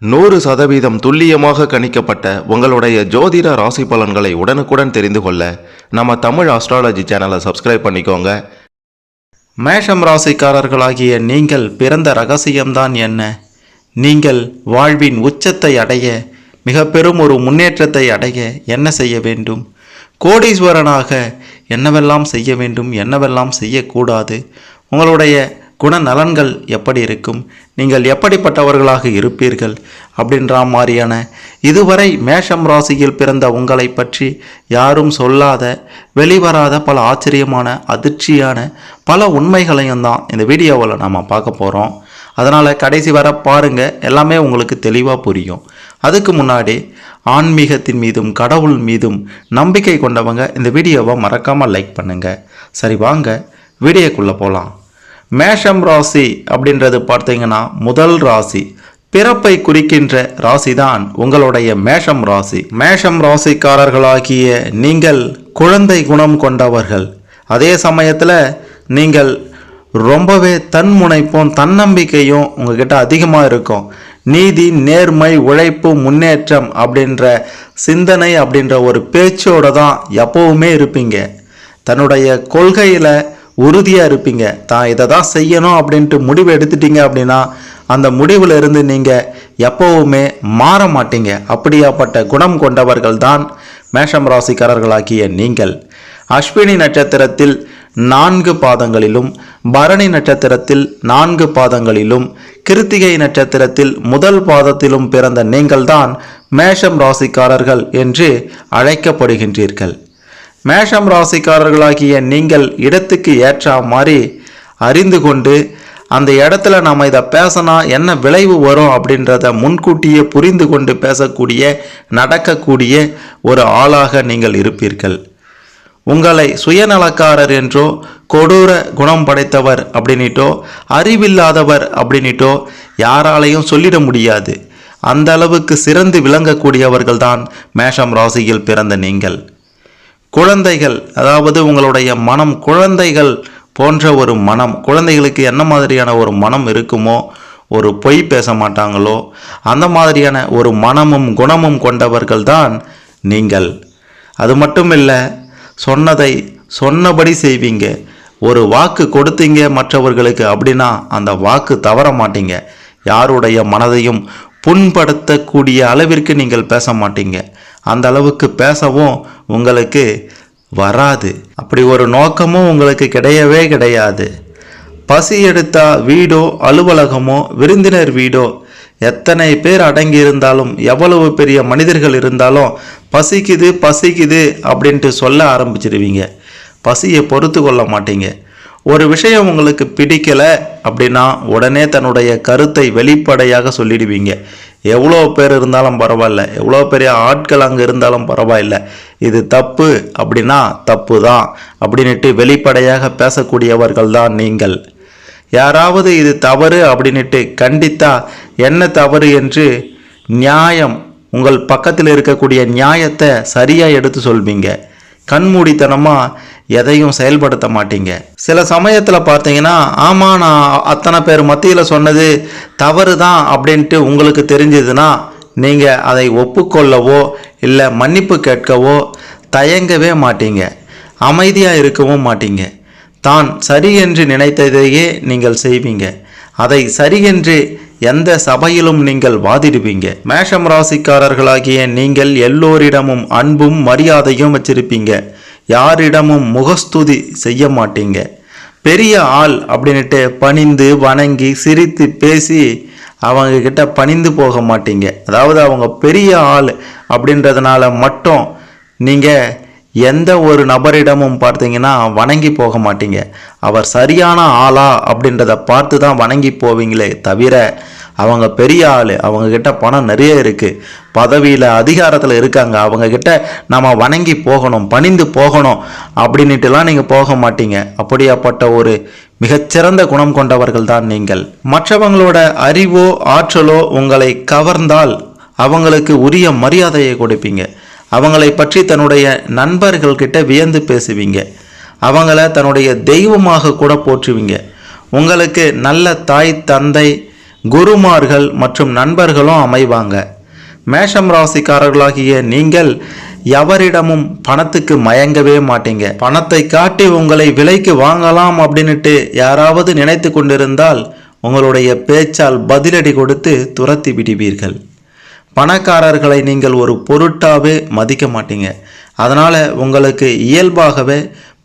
100% துல்லியமாக கணிக்கப்பட்ட உங்களுடைய ஜோதிட ராசி பலன்களை உடனுக்குடன் தெரிந்து கொள்ள நம்ம தமிழ் ஆஸ்ட்ராலஜி சேனலை சப்ஸ்கிரைப் பண்ணிக்கோங்க. மேஷம் ராசிக்காரர்களாகிய நீங்கள் பிறந்த ரகசியம்தான் என்ன? நீங்கள் வாழ்வின் உச்சத்தை அடைய, மிக பெரும் ஒரு முன்னேற்றத்தை அடைய என்ன செய்ய வேண்டும்? கோடீஸ்வரனாக என்னவெல்லாம் செய்ய வேண்டும், என்னவெல்லாம் செய்யக்கூடாது? உங்களுடைய குணநலன்கள் எப்படி இருக்கும்? நீங்கள் எப்படிப்பட்டவர்களாக இருப்பீர்கள்? அப்படின்ற மாதிரியான இதுவரை மேஷம் ராசியில் பிறந்த உங்களை பற்றி யாரும் சொல்லாத, வெளிவராத பல ஆச்சரியமான, அதிர்ச்சியான பல உண்மைகளையும் தான் இந்த வீடியோவில் நம்ம பார்க்க போகிறோம். அதனால் கடைசி வர பாருங்கள், எல்லாமே உங்களுக்கு தெளிவாக புரியும். அதுக்கு முன்னாடி ஆன்மீகத்தின் மீதும் கடவுள் மீதும் நம்பிக்கை கொண்டவங்க இந்த வீடியோவை மறக்காமல் லைக் பண்ணுங்கள். சரி, வாங்க வீடியோக்குள்ளே போகலாம். மேஷம் ராசி அப்படின்றது பார்த்தீங்கன்னா முதல் ராசி, பிறப்பை குறிக்கின்ற ராசி தான் உங்களுடைய மேஷம் ராசி. மேஷம் ராசிக்காரர்களாகிய நீங்கள் குழந்தை குணம் கொண்டவர்கள். அதே சமயத்தில் நீங்கள் ரொம்பவே தன்முனைப்பும் தன்னம்பிக்கையும் உங்ககிட்ட அதிகமாக இருக்கும். நீதி, நேர்மை, உழைப்பு, முன்னேற்றம் அப்படின்ற சிந்தனை அப்படின்ற ஒரு பேச்சோடு தான் எப்போவுமே இருப்பீங்க. தன்னுடைய கொள்கையில் உறுதியாக இருப்பீங்க. தான் இதை தான் செய்யணும் அப்படின்ட்டு முடிவு எடுத்துட்டீங்க அப்படின்னா அந்த முடிவில் இருந்து நீங்கள் எப்போவுமே மாற மாட்டீங்க. அப்படியாப்பட்ட குணம் கொண்டவர்கள் தான் மேஷம் ராசிக்காரர்களாகிய நீங்கள். அஸ்வினி நட்சத்திரத்தில் 4 பாதங்களிலும், பரணி நட்சத்திரத்தில் 4 பாதங்களிலும், கிருத்திகை நட்சத்திரத்தில் முதல் பாதத்திலும் பிறந்த நீங்கள்தான் மேஷம் ராசிக்காரர்கள் என்று அழைக்கப்படுகின்றீர்கள். மேஷம் ராசிக்காரர்களாகிய நீங்கள் இடத்துக்கு ஏற்ற மாதிரி அறிந்து கொண்டு, அந்த இடத்துல நாம் இதை பேசினா என்ன விளைவு வரும் அப்படின்றத முன்கூட்டியே புரிந்து கொண்டு பேசக்கூடிய, நடக்கக்கூடிய ஒரு ஆளாக நீங்கள் இருப்பீர்கள். உங்களை சுயநலக்காரர் என்றோ, கொடூர குணம் படைத்தவர் அப்படின்னிட்டோ, அறிவில்லாதவர் அப்படின்னிட்டோ யாராலையும் சொல்லிட முடியாது. அந்த அளவுக்கு சிறந்து விளங்கக்கூடியவர்கள் தான் மேஷம் ராசியில் பிறந்த நீங்கள். குழந்தைகள், அதாவது உங்களுடைய மனம் குழந்தைகள் போன்ற ஒரு மனம். குழந்தைகளுக்கு என்ன மாதிரியான ஒரு மனம் இருக்குமோ, ஒரு பொய் பேச மாட்டாங்களோ, அந்த மாதிரியான ஒரு மனமும் குணமும் கொண்டவர்கள் தான் நீங்கள். அது மட்டும் இல்லை, சொன்னதை சொன்னபடி செய்வீங்க. ஒரு வாக்கு கொடுத்தீங்க மற்றவர்களுக்கு அப்படின்னா அந்த வாக்கு தவற மாட்டீங்க. யாருடைய மனதையும் புண்படுத்தக்கூடிய அளவிற்கு நீங்கள் பேச மாட்டீங்க. அந்த அளவுக்கு பேசவும் உங்களுக்கு வராது. அப்படி ஒரு நோக்கமும் உங்களுக்கு கிடையவே கிடையாது. பசி எடுத்தா வீடோ, அலுவலகமோ, விருந்தினர் வீடோ, எத்தனை பேர் அடங்கி இருந்தாலும், எவ்வளவு பெரிய மனிதர்கள் இருந்தாலும் பசிக்குது பசிக்குது அப்படின்ட்டு சொல்ல ஆரம்பிச்சிடுவீங்க. பசியை பொறுத்து கொள்ள மாட்டீங்க. ஒரு விஷயம் உங்களுக்கு பிடிக்கலை அப்படின்னா உடனே தன்னுடைய கருத்தை வெளிப்படையாக சொல்லிடுவீங்க. எவ்வளோ பேர் இருந்தாலும் பரவாயில்ல, எவ்வளோ பெரிய ஆட்கள் அங்கே இருந்தாலும் பரவாயில்ல, இது தப்பு அப்படின்னா தப்பு தான் அப்படின்ட்டு வெளிப்படையாக பேசக்கூடியவர்கள் தான் நீங்கள். யாராவது இது தவறு அப்படின்ட்டு கண்டித்தா என்ன தவறு என்று நியாயம், உங்கள் பக்கத்தில் இருக்கக்கூடிய நியாயத்தை சரியாக எடுத்து சொல்வீங்க. கண்மூடித்தனமாக எதையும் செயல்படுத்த மாட்டீங்க. சில சமயத்தில் பார்த்தீங்கன்னா, ஆமாம் நான் அத்தனை பேர் மத்தியில் சொன்னது தவறு தான் அப்படின்ட்டு உங்களுக்கு தெரிஞ்சதுன்னா நீங்கள் அதை ஒப்புக்கொள்ளவோ இல்லை மன்னிப்பு கேட்கவோ தயங்கவே மாட்டீங்க. அமைதியாக இருக்கவும் மாட்டீங்க. தான் சரி என்று நினைத்ததையே நீங்கள் செய்வீங்க. அதை சரி என்று எந்த சபையிலும் நீங்கள் வாதிடுவீங்க. மேஷம் ராசிக்காரர்களாகிய நீங்கள் எல்லோரிடமும் அன்பும் மரியாதையும் வச்சிருப்பீங்க. யாரிடமும் முகஸ்துதி செய்ய மாட்டீங்க. பெரிய ஆள் அப்படின்ட்டு பணிந்து வணங்கி சிரித்து பேசி அவங்க கிட்ட பணிந்து போக மாட்டீங்க. அதாவது அவங்க பெரிய ஆள் அப்படின்றதுனால மட்டும் நீங்கள் எந்த ஒரு நபரிடமும் பார்த்தீங்கன்னா வணங்கி போக மாட்டீங்க. அவர் சரியான ஆளா அப்படின்றத பார்த்து தான் வணங்கி போவீங்களே தவிர, அவங்க பெரிய ஆள், அவங்கக்கிட்ட பணம் நிறைய இருக்குது, பதவியில் அதிகாரத்தில் இருக்காங்க, அவங்கக்கிட்ட நம்ம வணங்கி போகணும், பணிந்து போகணும் அப்படின்ட்டுலாம் நீங்கள் போக மாட்டீங்க. அப்படியாப்பட்ட ஒரு மிகச்சிறந்த குணம் கொண்டவர்கள் தான் நீங்கள். மற்றவங்களோட அறிவோ ஆற்றலோ உங்களை கவர்ந்தால் அவங்களுக்கு உரிய மரியாதையை கொடுப்பீங்க. அவங்களை பற்றி தன்னுடைய நண்பர்கள்கிட்ட வியந்து பேசுவீங்க. அவங்கள தன்னுடைய தெய்வமாக கூட போற்றுவீங்க. உங்களுக்கு நல்ல தாய் தந்தை குருமார்கள் மற்றும் நண்பர்களும் அமைவாங்க. மேஷம் ராசிக்காரர்களாகிய நீங்கள் எவரிடமும் பணத்துக்கு மயங்கவே மாட்டீங்க. பணத்தை காட்டி உங்களை விலைக்கு வாங்கலாம் அப்படின்னுட்டு யாராவது நினைத்து கொண்டிருந்தால் உங்களுடைய பேச்சால் பதிலடி கொடுத்து துரத்தி விடுவீர்கள். பணக்காரர்களை நீங்கள் ஒரு பொருட்டாவே மதிக்க மாட்டீங்க. அதனால் உங்களுக்கு இயல்பாகவே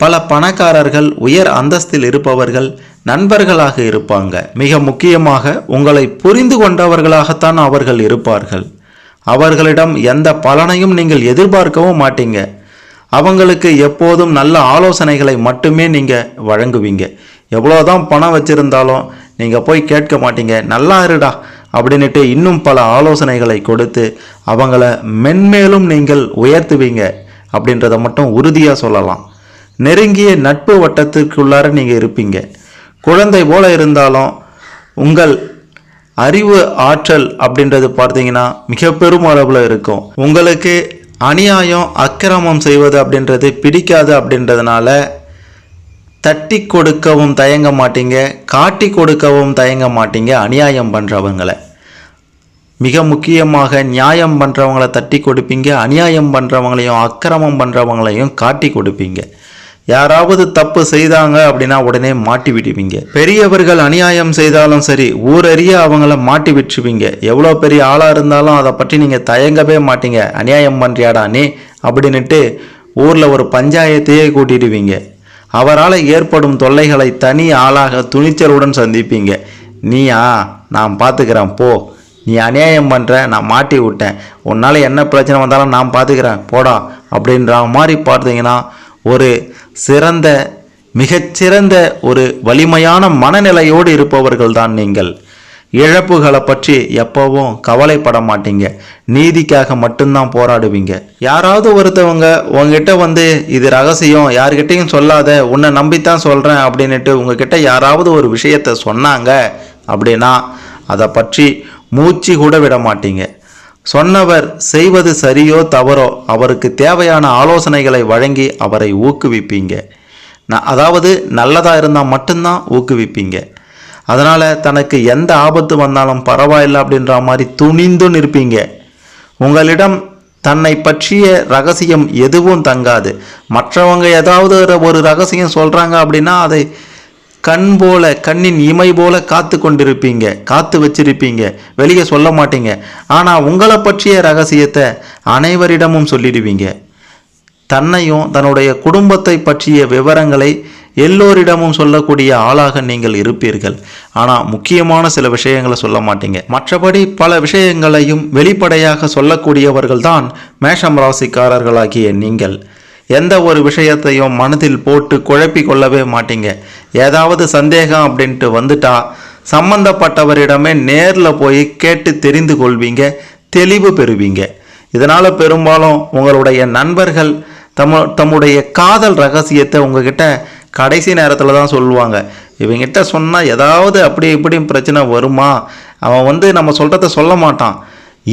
பல பணக்காரர்கள் உயர் அந்தஸ்தில் இருப்பவர்கள் நண்பர்களாக இருப்பாங்க. மிக முக்கியமாக உங்களை புரிந்து கொண்டவர்களாகத்தான் அவர்கள் இருப்பார்கள். அவர்களிடம் எந்த பலனையும் நீங்கள் எதிர்பார்க்கவும் மாட்டீங்க. அவங்களுக்கு எப்போதும் நல்ல ஆலோசனைகளை மட்டுமே நீங்கள் வழங்குவீங்க. எவ்வளோதான் பணம் வச்சுருந்தாலும் நீங்கள் போய் கேட்க மாட்டீங்க, நல்லா இருடா அப்படின்ட்டு இன்னும் பல ஆலோசனைகளை கொடுத்து அவங்கள மென்மேலும் நீங்கள் உயர்த்துவீங்க அப்படின்றத மட்டும் உறுதியாக சொல்லலாம். நெருங்கிய நட்பு வட்டத்திற்குள்ளார நீங்கள் இருப்பீங்க. குழந்தை போல இருந்தாலும் உங்கள் அறிவு ஆற்றல் அப்படின்றது பார்த்தீங்கன்னா மிக பெரும் அளவில் இருக்கும். உங்களுக்கு அநியாயம் அக்கிரமம் செய்வது அப்படின்றது பிடிக்காது. அப்படின்றதுனால தட்டி கொடுக்கவும் தயங்க மாட்டீங்க, காட்டி கொடுக்கவும் தயங்க மாட்டீங்க. அநியாயம் பண்ணுறவங்களை, மிக முக்கியமாக நியாயம் பண்ணுறவங்கள தட்டி கொடுப்பீங்க, அநியாயம் பண்ணுறவங்களையும் அக்கிரமம் பண்ணுறவங்களையும் காட்டி கொடுப்பீங்க. யாராவது தப்பு செய்தாங்க அப்படின்னா உடனே மாட்டி விடுவீங்க. பெரியவர்கள் அநியாயம் செய்தாலும் சரி ஊரறிய அவங்கள மாட்டி விட்டுருவீங்க. எவ்வளோ பெரிய ஆளாக இருந்தாலும் அதை பற்றி நீங்கள் தயங்கவே மாட்டீங்க. அநியாயம் பண்ணுறியாடா நீ அப்படின்ட்டு ஊரில் ஒரு பஞ்சாயத்தையே கூட்டிடுவீங்க. அவரால் ஏற்படும் தொல்லைகளை தனி ஆளாக துணிச்சலுடன் சந்திப்பீங்க. நீயா, நான் பார்த்துக்கிறேன் போ, நீ அநியாயம் பண்ணுற, நான் மாட்டி விட்டேன், உன்னால் என்ன பிரச்சனை வந்தாலும் நான் பார்த்துக்கிறேன் போடா அப்படின்ற மாதிரி பார்த்தீங்கன்னா ஒரு சிறந்த மிகச்சிறந்த ஒரு வலிமையான மனநிலையோடு இருப்பவர்கள் தான் நீங்கள். இழப்புகளை பற்றி எப்பவும் கவலைப்பட மாட்டீங்க. நீதிக்காக மட்டும்தான் போராடுவீங்க. யாராவது ஒருத்தவங்க உங்ககிட்ட வந்து இது ரகசியம், யார்கிட்டையும் சொல்லாத, உன்னை நம்பித்தான் சொல்கிறேன் அப்படின்ட்டு உங்ககிட்ட யாராவது ஒரு விஷயத்தை சொன்னாங்க அப்படின்னா அதை பற்றி மூச்சு கூட விட மாட்டீங்க. சொன்னவர் செய்வது சரியோ தவறோ அவருக்கு தேவையான ஆலோசனைகளை வழங்கி அவரை ஊக்குவிப்பீங்க. அதாவது நல்லதாக இருந்தால் மட்டும்தான் ஊக்குவிப்பீங்க. அதனால் தனக்கு எந்த ஆபத்து வந்தாலும் பரவாயில்லை அப்படின்ற மாதிரி துணிந்து நிற்பீங்க. உங்களிடம் தன்னை பற்றிய ரகசியம் எதுவும் தங்காது. மற்றவங்க ஏதாவது ஒரு ரகசியம் சொல்கிறாங்க அப்படின்னா அதை கண்ணின் இமை போல காத்து கொண்டிருப்பீங்க, காத்து வச்சிருப்பீங்க, வெளியே சொல்ல மாட்டீங்க. ஆனால் உங்களை பற்றிய ரகசியத்தை அனைவரிடமும் சொல்லிடுவீங்க. தன்னையும் தன்னுடைய குடும்பத்தை பற்றிய விவரங்களை எல்லோரிடமும் சொல்லக்கூடிய ஆளாக நீங்கள் இருப்பீர்கள். ஆனால் முக்கியமான சில விஷயங்களை சொல்ல மாட்டீங்க. மற்றபடி பல விஷயங்களையும் வெளிப்படையாக சொல்லக்கூடியவர்கள் தான் மேஷம் ராசிக்காரர்களாகிய நீங்கள். எந்த ஒரு விஷயத்தையும் மனதில் போட்டு குழப்பி கொள்ளவே மாட்டீங்க. ஏதாவது சந்தேகம் அப்படின்ட்டு வந்துட்டா சம்பந்தப்பட்டவரிடமே நேரில் போய் கேட்டு தெரிந்து கொள்வீங்க, தெளிவு பெறுவீங்க. இதனால் பெரும்பாலும் உங்களுடைய நண்பர்கள் தம்முடைய காதல் ரகசியத்தை உங்ககிட்ட கடைசி நேரத்தில் தான் சொல்லுவாங்க. இவங்கிட்ட சொன்னால் ஏதாவது அப்படி இப்படி பிரச்சனை வருமா, அவன் நம்ம சொல்கிறத சொல்ல மாட்டான்,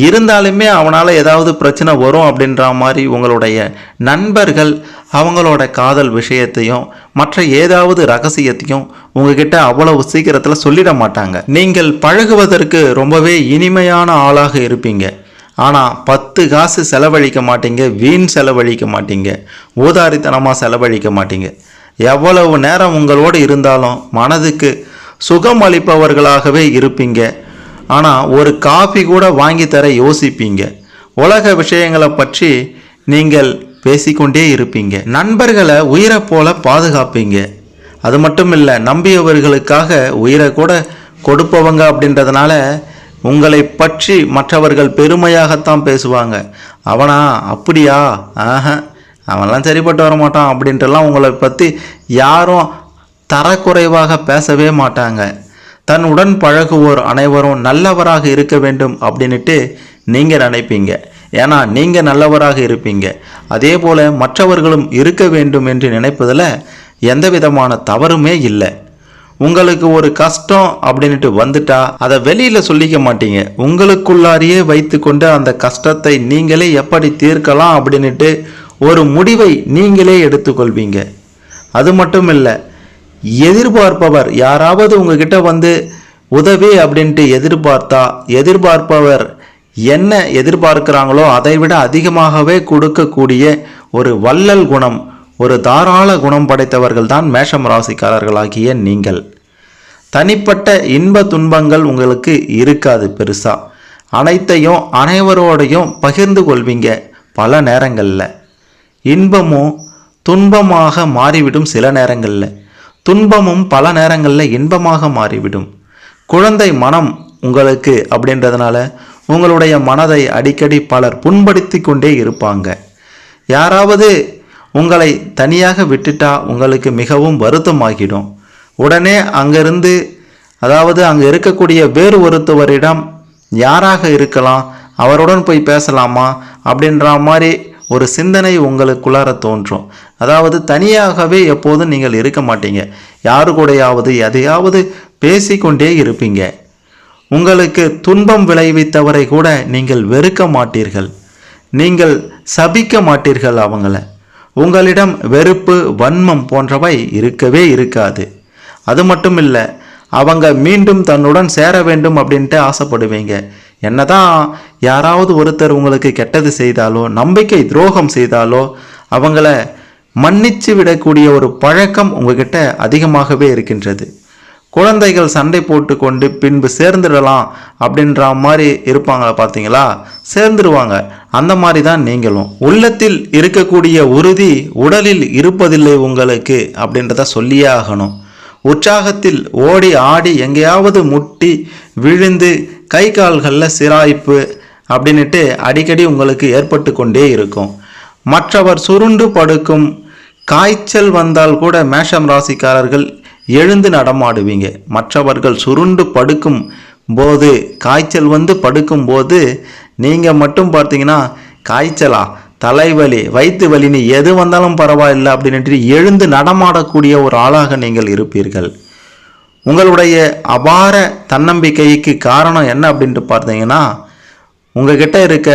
இருந்தாலுமே அவனால் ஏதாவது பிரச்சனை வரும் அப்படின்ற மாதிரி உங்களுடைய நண்பர்கள் அவங்களோட காதல் விஷயத்தையும் மற்ற ஏதாவது ரகசியத்தையும் உங்ககிட்ட அவ்வளவு சீக்கிரத்தில் சொல்லிட மாட்டாங்க. நீங்கள் பழகுவதற்கு ரொம்பவே இனிமையான ஆளாக இருப்பீங்க. ஆனால் 10 காசு செலவழிக்க மாட்டீங்க, வீண் செலவழிக்க மாட்டீங்க, ஊதாரித்தனமாக செலவழிக்க மாட்டீங்க. எவ்வளவு நேரம் உங்களோடு இருந்தாலும் மனதுக்கு சுகம் அளிப்பவர்களாகவே இருப்பீங்க. ஆனால் ஒரு காஃபி கூட வாங்கி தர யோசிப்பீங்க. உலக விஷயங்களை பற்றி நீங்கள் பேசிக்கொண்டே இருப்பீங்க. நண்பர்களை உயிரை போல பாதுகாப்பீங்க. அது மட்டும் இல்லை, நம்பியவர்களுக்காக உயிரை கூட கொடுப்பவங்க. அப்படின்றதுனால உங்களை பற்றி மற்றவர்கள் பெருமையாகத்தான் பேசுவாங்க. அவனா அப்படியா, அவன்லாம் சரிப்பட்டு வர மாட்டான் அப்படின்ட்டுலாம் உங்களை பற்றி யாரும் தரக்குறைவாக பேசவே மாட்டாங்க. தன் உடன் பழகுவோர் அனைவரும் நல்லவராக இருக்க வேண்டும் அப்படின்ட்டு நீங்கள் நினைப்பீங்க. ஏன்னா நீங்கள் நல்லவராக இருப்பீங்க. அதே போல் மற்றவர்களும் இருக்க வேண்டும் என்று நினைப்பதில் எந்த விதமான தவறுமே இல்லை. உங்களுக்கு ஒரு கஷ்டம் அப்படின்ட்டு வந்துட்டா அதை வெளியில் சொல்லிக்க மாட்டீங்க. உங்களுக்குள்ளாரியே வைத்து கொண்டு அந்த கஷ்டத்தை நீங்களே எப்படி தீர்க்கலாம் அப்படின்ட்டு ஒரு முடிவை நீங்களே எடுத்துக்கொள்வீங்க. அது மட்டும் இல்லை, எதிர்பார்ப்பவர் யாராவது உங்ககிட்ட வந்து உதவி அப்படின்ட்டு எதிர்பார்ப்பவர் என்ன எதிர்பார்க்கிறாங்களோ அதை விட அதிகமாகவே கொடுக்கக்கூடிய ஒரு வள்ளல் குணம், ஒரு தாராள குணம் படைத்தவர்கள் தான் மேஷம் ராசிக்காரர்களாகிய நீங்கள். தனிப்பட்ட இன்ப துன்பங்கள் உங்களுக்கு இருக்காது. பெருசா அனைத்தையும் அனைவரோடையும் பகிர்ந்து கொள்வீங்க. பல நேரங்களில் இன்பமும் துன்பமாக மாறிவிடும், சில நேரங்களில் துன்பமும் பல நேரங்களில் இன்பமாக மாறிவிடும். குழந்தை மனம் உங்களுக்கு அப்படின்றதுனால உங்களுடைய மனதை அடிக்கடி பலர் புண்படுத்தி கொண்டே இருப்பாங்க. யாராவது உங்களை தனியாக விட்டுட்டா உங்களுக்கு மிகவும் வருத்தமாகிடும். உடனே அங்கிருந்து அங்கே இருக்கக்கூடிய வேறு ஒருத்தவரிடம் யாராக இருக்கலாம், அவருடன் போய் பேசலாமா அப்படின்ற மாதிரி ஒரு சிந்தனை உங்களுக்குள்ளார தோன்றும். தனியாகவே எப்போதும் நீங்கள் இருக்க மாட்டீங்க. யாரு கூடையாவது எதையாவது பேசிக்கொண்டே இருப்பீங்க. உங்களுக்கு துன்பம் விளைவித்தவரை கூட நீங்கள் வெறுக்க மாட்டீர்கள், நீங்கள் சபிக்க மாட்டீர்கள். உங்களிடம் வெறுப்பு, வன்மம் போன்றவை இருக்கவே இருக்காது. அது மட்டும் இல்லை, அவங்க மீண்டும் தன்னுடன் சேர வேண்டும் அப்படின்ட்டு ஆசைப்படுவீங்க. என்னதான் யாராவது ஒருத்தர் உங்களுக்கு கெட்டது செய்தாலோ, நம்பிக்கை துரோகம் செய்தாலோ அவங்கள மன்னிச்சு விடக்கூடிய ஒரு பழக்கம் உங்ககிட்ட அதிகமாகவே இருக்கின்றது. குழந்தைகள் சண்டை போட்டு கொண்டு பின்பு சேர்ந்துடலாம் அப்படின்ற மாதிரி இருப்பாங்க பார்த்தீங்களா, சேர்ந்துருவாங்க. அந்த மாதிரி தான் நீங்களும். உள்ளத்தில் இருக்கக்கூடிய உறுதி உடலில் இருப்பதில்லை உங்களுக்கு அப்படின்றத சொல்லியே ஆகணும். உற்சாகத்தில் ஓடி ஆடி எங்கேயாவது முட்டி விழுந்து கை கால்களில் சிராய்ப்பு அப்படின்ட்டு அடிக்கடி உங்களுக்கு ஏற்பட்டு கொண்டே இருக்கும். மற்றவர் சுருண்டு படுக்கும் காய்ச்சல் வந்தால் கூட மேஷம் ராசிக்காரர்கள் எழுந்து நடமாடுவீங்க. மற்றவர்கள் சுருண்டு படுக்கும் போது, காய்ச்சல் வந்து படுக்கும் போது நீங்கள் மட்டும் பார்த்தீங்கன்னா காய்ச்சலா, தலைவலி, வயிற்று வலின்னு எது வந்தாலும் பரவாயில்லை அப்படின்ட்டு எழுந்து நடமாடக்கூடிய ஒரு ஆளாக நீங்கள் இருப்பீர்கள். உங்களுடைய அபார தன்னம்பிக்கைக்கு காரணம் என்ன அப்படின்ட்டு பார்த்தீங்கன்னா, உங்ககிட்ட இருக்க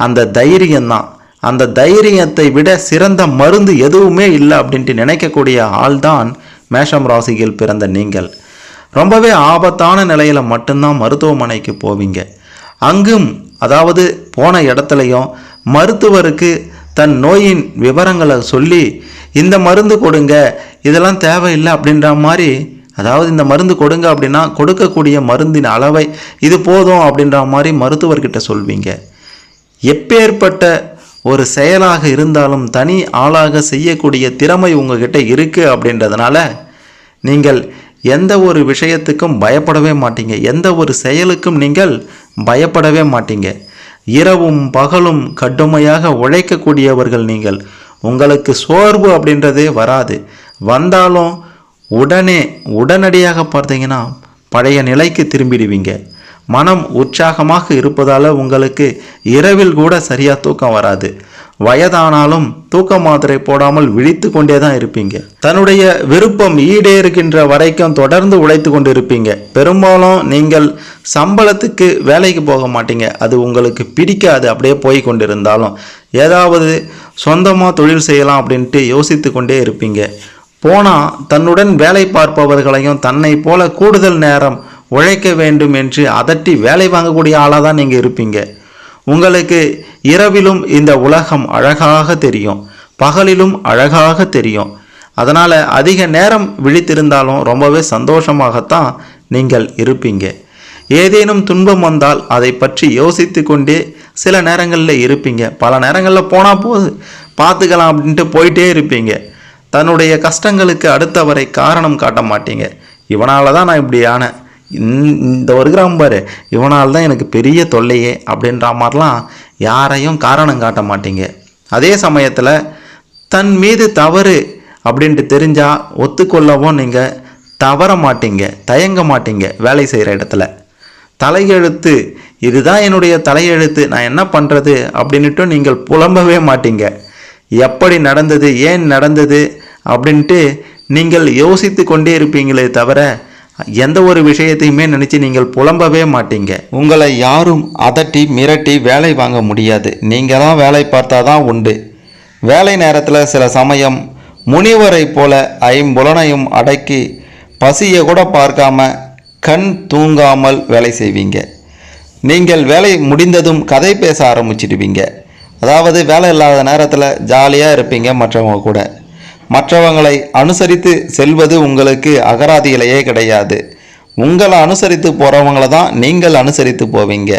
அந்த தைரியம்தான். அந்த தைரியத்தை விட சிறந்த மருந்து எதுவுமே இல்லை அப்படின்ட்டு நினைக்கக்கூடிய ஆள்தான் மேஷம் ராசியில் பிறந்த நீங்கள். ரொம்பவே ஆபத்தான நிலையில் மட்டும்தான் மருத்துவமனைக்கு போவீங்க. அங்கும் போன இடத்துலையும் மருத்துவருக்கு தன் நோயின் விவரங்களை சொல்லி இந்த மருந்து கொடுங்க, இதெல்லாம் தேவையில்லை அப்படின்ற மாதிரி, இந்த மருந்து கொடுங்க அப்படின்னா கொடுக்கக்கூடிய மருந்தின் அளவை இது போதும் அப்படின்ற மாதிரி மருத்துவர்கிட்ட சொல்வீங்க. எப்பேற்பட்ட ஒரு செயலாக இருந்தாலும் தனி ஆளாக செய்யக்கூடிய திறமை உங்ககிட்ட இருக்குது அப்படின்றதுனால நீங்கள் எந்த ஒரு விஷயத்துக்கும் பயப்படவே மாட்டீங்க, எந்த ஒரு செயலுக்கும் நீங்கள் பயப்படவே மாட்டீங்க. இரவும் பகலும் கடுமையாக உழைக்கக்கூடியவர்கள் நீங்கள். உங்களுக்கு சோர்வு அப்படின்றதே வராது. வந்தாலும் உடனடியாக பார்த்தீங்கன்னா பழைய நிலைக்கு திரும்பிடுவீங்க. மனம் உற்சாகமாக இருப்பதால் உங்களுக்கு இரவில் கூட சரியாக தூக்கம் வராது. வயதானாலும் தூக்க மாத்திரை போடாமல் விழித்து கொண்டே தான் இருப்பீங்க. தன்னுடைய விருப்பம் ஈடேறுகின்ற வரைக்கும் தொடர்ந்து உழைத்து கொண்டு இருப்பீங்க. பெரும்பாலும் நீங்கள் சம்பளத்துக்கு வேலைக்கு போக மாட்டீங்க, அது உங்களுக்கு பிடிக்காது. அப்படியே போய் கொண்டிருந்தாலும் ஏதாவது சொந்தமாக தொழில் செய்யலாம் அப்படின்ட்டு யோசித்து கொண்டே இருப்பீங்க. போனால் தன்னுடன் வேலை பார்ப்பவர்களையும் தன்னை போல கூடுதல் நேரம் உழைக்க வேண்டும் என்று அதட்டி வேலை வாங்கக்கூடிய ஆளாக தான் நீங்கள் இருப்பீங்க. உங்களுக்கு இரவிலும் இந்த உலகம் அழகாக தெரியும், பகலிலும் அழகாக தெரியும். அதனால் அதிக நேரம் விழித்திருந்தாலும் ரொம்பவே சந்தோஷமாகத்தான் நீங்கள் இருப்பீங்க. ஏதேனும் துன்பம் வந்தால் அதை பற்றி யோசித்து கொண்டே சில நேரங்களில் இருப்பீங்க. பல நேரங்களில் போனால் போது பார்த்துக்கலாம் அப்படின்ட்டு போயிட்டே இருப்பீங்க. தன்னுடைய கஷ்டங்களுக்கு அடுத்தவரை காரணம் காட்ட மாட்டீங்க. இவனால் தான் நான் இப்படி ஆனேன், இந்த ஒரு கிராம் பாரு, இவனால் தான் எனக்கு பெரிய தொல்லையே அப்படின்ற மாதிரிலாம் யாரையும் காரணம் காட்ட மாட்டீங்க. அதே சமயத்தில் தன் மீது தவறு அப்படின்ட்டு தெரிஞ்சால் ஒத்துக்கொள்ளவும் நீங்கள் தவற மாட்டீங்க, தயங்க மாட்டீங்க. வேலை செய்கிற இடத்துல தலையெழுத்து, இதுதான் என்னுடைய தலையெழுத்து, நான் என்ன பண்ணுறது அப்படின்ட்டு நீங்கள் புலம்பவே மாட்டீங்க. எப்படி நடந்தது, ஏன் நடந்தது அப்படின்ட்டு நீங்கள் யோசித்து கொண்டே இருப்பீங்களே தவிர எந்த ஒரு விஷயத்தையுமே நினச்சி நீங்கள் புலம்பவே மாட்டீங்க. உங்களை யாரும் அதட்டி மிரட்டி வேலை வாங்க முடியாது. நீங்கள் தான் வேலை பார்த்தா தான் உண்டு. வேலை நேரத்தில் சில சமயம் முனிவரை போல ஐம்புலனையும் அடக்கி பசியை கூட பார்க்காம கண் தூங்காமல் வேலை செய்வீங்க. நீங்கள் வேலை முடிந்ததும் கதை பேச ஆரம்பிச்சிடுவீங்க. அதாவது வேலை இல்லாத நேரத்தில் ஜாலியாக இருப்பீங்க மற்றவங்க கூட. மற்றவங்களை அனுசரித்து செல்வது உங்களுக்கு அகராதியிலேயே கிடையாது. உங்களை அனுசரித்து போகிறவங்கள தான் நீங்கள் அனுசரித்து போவீங்க.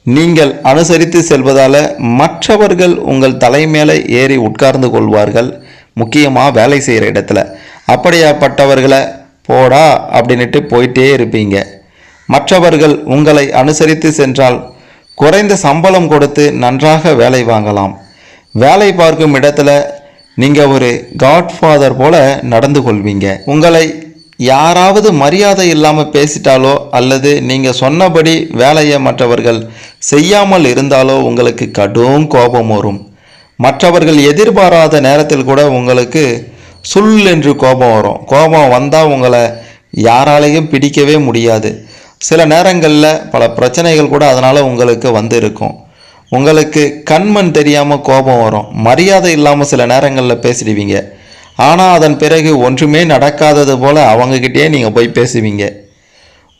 நீங்கள் அனுசரித்து செல்வதால் மற்றவர்கள் உங்கள் தலைமையில ஏறி உட்கார்ந்து கொள்வார்கள். முக்கியமாக வேலை செய்கிற இடத்துல அப்படியாப்பட்டவர்களை போடா அப்படின்ட்டு போயிட்டே இருப்பீங்க. மற்றவர்கள் உங்களை அனுசரித்து சென்றால் குறைந்த சம்பளம் கொடுத்து நன்றாக வேலை வாங்கலாம். வேலை பார்க்கும் இடத்துல நீங்கள் ஒரு காட்ஃபாதர் போல நடந்து கொள்வீங்க. உங்களை யாராவது மரியாதை இல்லாமல் பேசிட்டாலோ அல்லது நீங்கள் சொன்னபடி வேலையை மற்றவர்கள் செய்யாமல் இருந்தாலோ உங்களுக்கு கடும் கோபம் வரும். மற்றவர்கள் எதிர்பாராத நேரத்தில் கூட உங்களுக்கு சுல் என்று கோபம் வரும். கோபம் வந்தால் உங்களை யாராலையும் பிடிக்கவே முடியாது. சில நேரங்களில் பல பிரச்சனைகள் கூட அதனால் உங்களுக்கு வந்து இருக்கும். உங்களுக்கு கண்மண் தெரியாமல் கோபம் வரும். மரியாதை இல்லாமல் சில நேரங்களில் பேசிடுவீங்க. ஆனால் அதன் பிறகு ஒன்றுமே நடக்காதது போல் அவங்கக்கிட்டே நீங்கள் போய் பேசுவீங்க.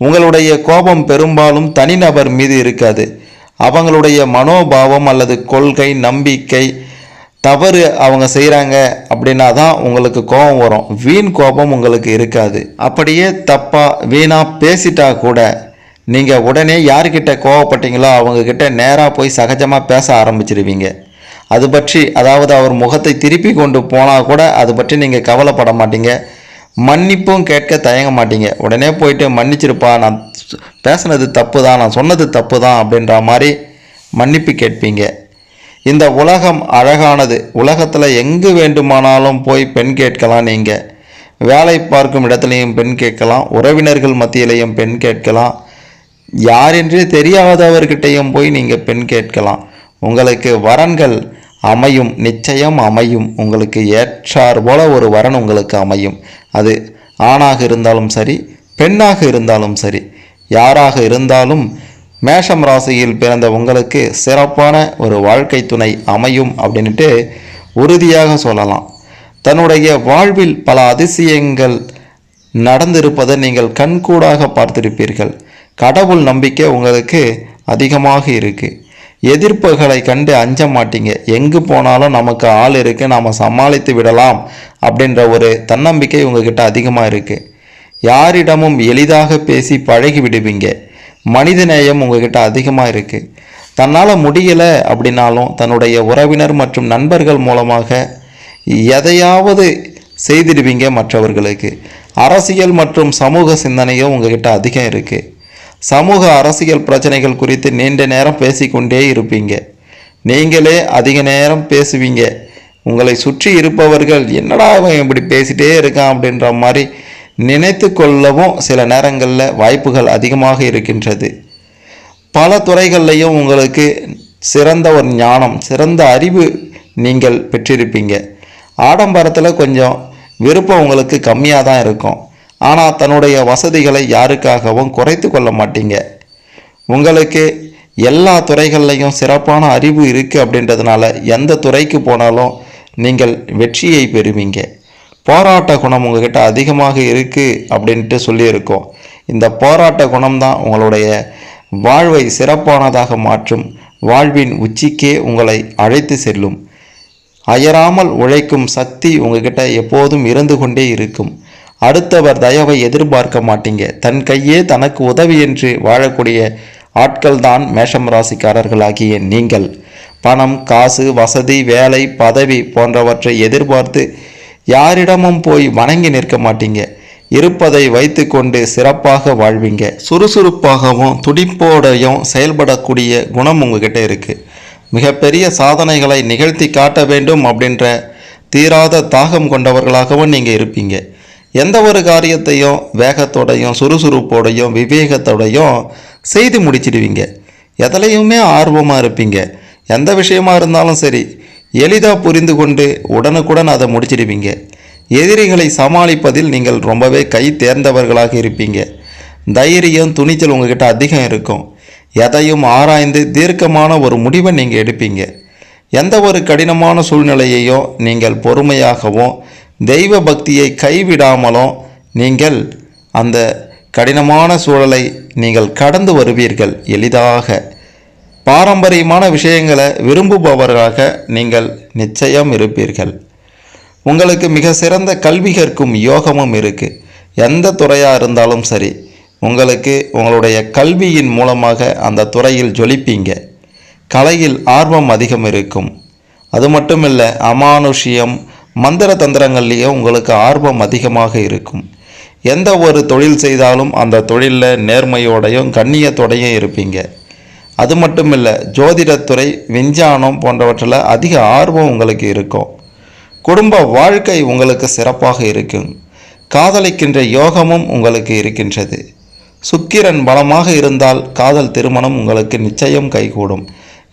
உங்களுடைய கோபம் பெரும்பாலும் தனிநபர் மீது இருக்காது. அவங்களுடைய மனோபாவம் அல்லது கொள்கை, நம்பிக்கை தவறு அவங்க செய்கிறாங்க அப்படின்னா தான் உங்களுக்கு கோபம் வரும். வீண் கோபம் உங்களுக்கு இருக்காது. அப்படியே தப்பாக வீணாக பேசிட்டா கூட நீங்கள் உடனே யார்கிட்ட கோவப்பட்டீங்களோ அவங்கக்கிட்ட நேராக போய் சகஜமாக பேச ஆரம்பிச்சிடுவீங்க. அது பற்றி, அதாவது அவர் முகத்தை திருப்பி கொண்டு போனால் கூட அது பற்றி நீங்கள் கவலைப்பட மாட்டீங்க. மன்னிப்பும் கேட்க தயங்க மாட்டீங்க. உடனே போயிட்டு மன்னிச்சிருப்பா, நான் பேசுனது தப்பு தான், நான் சொன்னது தப்பு தான் அப்படின்ற மாதிரி மன்னிப்பு கேட்பீங்க. இந்த உலகம் அழகானது. உலகத்தில் எங்கு வேண்டுமானாலும் போய் பெண் கேட்கலாம். நீங்கள் வேலை பார்க்கும் இடத்துலையும் பெண் கேட்கலாம், உறவினர்கள் மத்தியிலையும் பெண் கேட்கலாம், யாரென்றே தெரியாதவர்கிட்டையும் போய் நீங்கள் பெண் கேட்கலாம். உங்களுக்கு வரன்கள் அமையும், நிச்சயம் அமையும். உங்களுக்கு ஏற்றார் போல ஒரு வரன் உங்களுக்கு அமையும். அது ஆணாக இருந்தாலும் சரி, பெண்ணாக இருந்தாலும் சரி, யாராக இருந்தாலும் மேஷம் ராசியில் பிறந்த உங்களுக்கு சிறப்பான ஒரு வாழ்க்கை துணை அமையும் அப்படின்ட்டு உறுதியாக சொல்லலாம். தன்னுடைய வாழ்வில் பல அதிசயங்கள் நடந்திருப்பதை நீங்கள் கண்கூடாக பார்த்திருப்பீர்கள். கடவுள் நம்பிக்கை உங்களுக்கு அதிகமாக இருக்குது. எதிர்ப்புகளை கண்டு அஞ்ச மாட்டீங்க. எங்கு போனாலும் நமக்கு ஆள் இருக்குது, நாம் சமாளித்து விடலாம் அப்படின்ற ஒரு தன்னம்பிக்கை உங்ககிட்ட அதிகமாக இருக்குது. யாரிடமும் எளிதாக பேசி பழகி விடுவீங்க. மனிதநேயம் உங்ககிட்ட அதிகமாக இருக்குது. தன்னால் முடியலை அப்படின்னாலும் தன்னுடைய உறவினர் மற்றும் நண்பர்கள் மூலமாக எதையாவது செய்திடுவீங்க மற்றவர்களுக்கு. அரசியல் மற்றும் சமூக சிந்தனையும் உங்ககிட்ட அதிகம் இருக்குது. சமூக அரசியல் பிரச்சனைகள் குறித்து நீண்ட நேரம் பேசிக்கொண்டே இருப்பீங்க. நீங்களே அதிக நேரம் பேசுவீங்க. உங்களை சுற்றி இருப்பவர்கள் என்னடா இவன் இப்படி பேசிட்டே இருக்கான் அப்படின்ற மாதிரி நினைத்து கொள்ளவும் சில நேரங்களில் வாய்ப்புகள் அதிகமாக இருக்கின்றது. பல துறைகள்லையும் உங்களுக்கு சிறந்த ஒரு ஞானம், சிறந்த அறிவு நீங்கள் பெற்றிருப்பீங்க. ஆடம்பரத்தில் கொஞ்சம் விருப்பம் உங்களுக்கு கம்மியாக தான் இருக்கும். ஆனால் தன்னுடைய வசதிகளை யாருக்காகவும் குறைத்து கொள்ள மாட்டீங்க. உங்களுக்கு எல்லா துறைகள்லையும் சிறப்பான அறிவு இருக்குது அப்படின்றதுனால எந்த துறைக்கு போனாலும் நீங்கள் வெற்றியை பெறுவீங்க. போராட்ட குணம் உங்ககிட்ட அதிகமாக இருக்குது அப்படின்ட்டு சொல்லியிருக்கோம். இந்த போராட்ட குணம்தான் உங்களுடைய வாழ்வை சிறப்பானதாக மாற்றும். வாழ்வின் உச்சிக்கே உங்களை அழைத்து செல்லும். அயராமல் உழைக்கும் சக்தி உங்ககிட்ட எப்போதும் இருந்து கொண்டே இருக்கும். அடுத்தவர் தயவை எதிர்பார்க்க மாட்டீங்க. தன் கையே தனக்கு உதவி என்று வாழக்கூடிய ஆட்கள் தான் மேஷம் ராசிக்காரர்களாகிய நீங்கள். பணம், காசு, வசதி, வேலை, பதவி போன்றவற்றை எதிர்பார்த்து யாரிடமும் போய் வணங்கி நிற்க மாட்டீங்க. இருப்பதை வைத்து கொண்டு சிறப்பாக வாழ்வீங்க. சுறுசுறுப்பாகவும் துடிப்போடையும் செயல்படக்கூடிய குணம் உங்ககிட்ட இருக்குது. மிகப்பெரிய சாதனைகளை நிகழ்த்தி காட்ட வேண்டும் அப்படின்ற தீராத தாகம் கொண்டவர்களாகவும் நீங்கள் இருப்பீங்க. எந்த ஒரு காரியத்தையும் வேகத்தோடையும் சுறுசுறுப்போடையும் விவேகத்தோடையும் செய்து முடிச்சிடுவீங்க. எதுலையுமே ஆர்வமாக இருப்பீங்க. எந்த விஷயமா இருந்தாலும் சரி எளிதாக புரிந்து கொண்டு உடனுக்குடன் அதை முடிச்சிடுவீங்க. எதிரிகளை சமாளிப்பதில் நீங்கள் ரொம்பவே கை தேர்ந்தவர்களாக இருப்பீங்க. தைரியம், துணிச்சல் உங்ககிட்ட அதிகம் இருக்கும். எதையும் ஆராய்ந்து தீர்க்கமான ஒரு முடிவை நீங்கள் எடுப்பீங்க. எந்த ஒரு கடினமான சூழ்நிலையையும் நீங்கள் பொறுமையாகவும் தெய்வ பக்தியை கைவிடாமலும் நீங்கள் அந்த கடினமான சூழலை நீங்கள் கடந்து வருவீர்கள் எளிதாக. பாரம்பரியமான விஷயங்களை விரும்புபவர்களாக நீங்கள் நிச்சயம் இருப்பீர்கள். உங்களுக்கு மிக சிறந்த கல்வி கற்கும் யோகமும் இருக்குது. எந்த துறையாக இருந்தாலும் சரி, உங்களுக்கு உங்களுடைய கல்வியின் மூலமாக அந்த துறையில் ஜொலிப்பீங்க. கலையில் ஆர்வம் அதிகம் இருக்கும். அது மட்டும் இல்லை, அமானுஷ்யம் மந்திர தந்திரங்கள்லேயே உங்களுக்கு ஆர்வம் அதிகமாக இருக்கும். எந்த ஒரு தொழில் செய்தாலும் அந்த தொழிலில் நேர்மையோடையும் கண்ணியத்தோடையும் இருப்பீங்க. அது மட்டும் இல்லை, ஜோதிடத்துறை, விஞ்ஞானம் போன்றவற்றில் அதிக ஆர்வம் உங்களுக்கு இருக்கும். குடும்ப வாழ்க்கை உங்களுக்கு சிறப்பாக இருக்கும். காதலிக்கின்ற யோகமும் உங்களுக்கு இருக்கின்றது. சுக்கிரன் பலமாக இருந்தால் காதல் திருமணம் உங்களுக்கு நிச்சயம் கைகூடும்.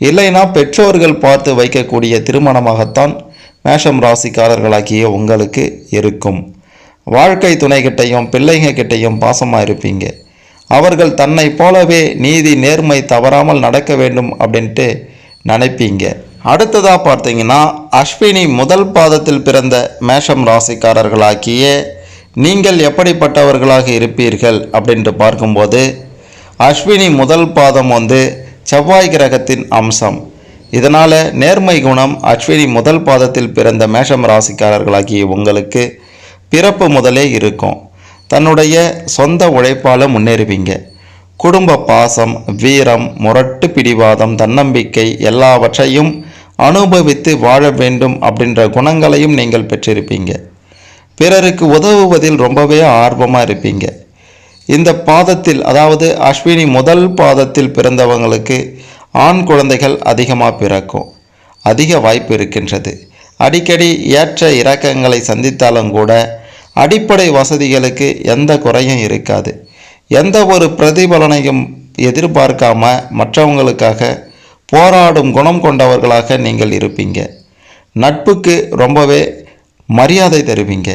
இல்லைனா பெற்றோர்கள் பார்த்து வைக்கக்கூடிய திருமணமாகத்தான் மேஷம் ராசிக்காரர்களாகிய உங்களுக்கு இருக்கும். வாழ்க்கை துணைகிட்டையும் பிள்ளைங்க கிட்டையும் பாசமாக இருப்பீங்க. அவர்கள் தன்னை போலவே நீதி நேர்மை தவறாமல் நடக்க வேண்டும் அப்படின்ட்டு நினைப்பீங்க. அடுத்ததாக பார்த்தீங்கன்னா, அஸ்வினி முதல் பாதத்தில் பிறந்த மேஷம் ராசிக்காரர்களாகிய நீங்கள் எப்படிப்பட்டவர்களாக இருப்பீர்கள் அப்படின்ட்டு பார்க்கும்போது, அஸ்வினி முதல் பாதம் செவ்வாய் கிரகத்தின் அம்சம். இதனால் நேர்மை குணம் அஸ்வினி முதல் பாதத்தில் பிறந்த மேஷம் ராசிக்காரர்களாகிய உங்களுக்கு பிறப்பு முதலே இருக்கும். தன்னுடைய சொந்த உழைப்பால் முன்னேறுவீங்க. குடும்ப பாசம், வீரம், முரட்டு பிடிவாதம், தன்னம்பிக்கை எல்லாவற்றையும் அனுபவித்து வாழ வேண்டும் அப்படின்ற குணங்களையும் நீங்கள் பெற்றிருப்பீங்க. பிறருக்கு உதவுவதில் ரொம்பவே ஆர்வமாக இருப்பீங்க. இந்த பாதத்தில், அதாவது அஸ்வினி முதல் பாதத்தில் பிறந்தவங்களுக்கு ஆண் குழந்தைகள் அதிகமாக பிறக்கும். அதிக வாய்ப்பு இருக்கின்றது. அடிக்கடி ஏற்ற இறக்கங்களை சந்தித்தாலும் கூட அடிப்படை வசதிகளுக்கு எந்த குறையும் இருக்காது. எந்த ஒரு பிரதிபலனையும் எதிர்பார்க்காம மற்றவங்களுக்காக போராடும் குணம் கொண்டவர்களாக நீங்கள் இருப்பீங்க. நட்புக்கு ரொம்பவே மரியாதை தருவீங்க.